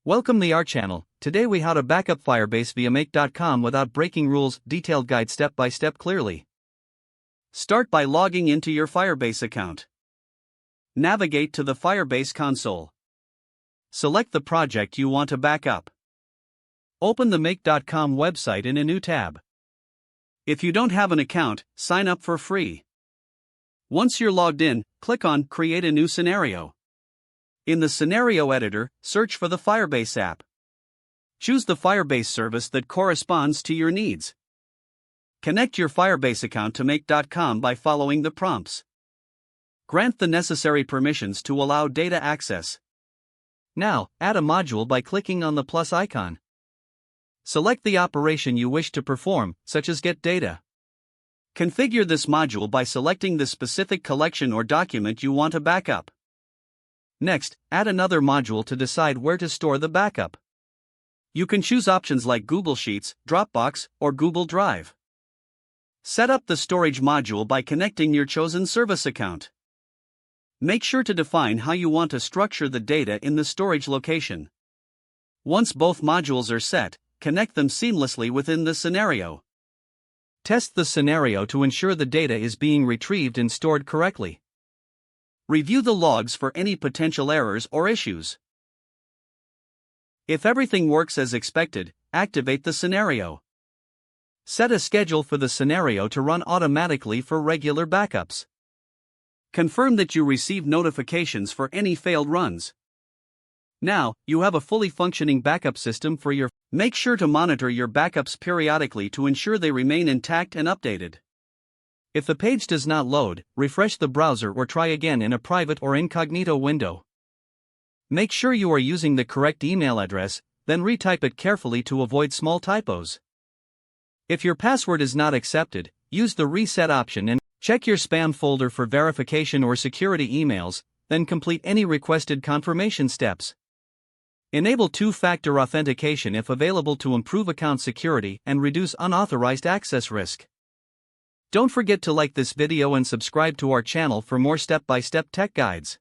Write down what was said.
Welcome to our channel. Today we how to backup Firebase via make.com without breaking rules, detailed guide step by step clearly. Start by logging into your Firebase account. Navigate to the Firebase console. Select the project you want to backup. Open the make.com website in a new tab. If you don't have an account, sign up for free. Once you're logged in, click on Create a new scenario. In the scenario editor, search for the Firebase app. Choose the Firebase service that corresponds to your needs. Connect your Firebase account to make.com by following the prompts. Grant the necessary permissions to allow data access. Now, add a module by clicking on the plus icon. Select the operation you wish to perform, such as get data. Configure this module by selecting the specific collection or document you want to backup. Next, add another module to decide where to store the backup. You can choose options like Google Sheets, Dropbox, or Google Drive. Set up the storage module by connecting your chosen service account. Make sure to define how you want to structure the data in the storage location. Once both modules are set, connect them seamlessly within the scenario. Test the scenario to ensure the data is being retrieved and stored correctly. Review the logs for any potential errors or issues. If everything works as expected, activate the scenario. Set a schedule for the scenario to run automatically for regular backups. Confirm that you receive notifications for any failed runs. Now, you have a fully functioning backup system for your. Make sure to monitor your backups periodically to ensure they remain intact and updated. If the page does not load, refresh the browser or try again in a private or incognito window. Make sure you are using the correct email address, then retype it carefully to avoid small typos. If your password is not accepted, use the reset option and check your spam folder for verification or security emails, then complete any requested confirmation steps. Enable two-factor authentication if available to improve account security and reduce unauthorized access risk. Don't forget to like this video and subscribe to our channel for more step-by-step tech guides.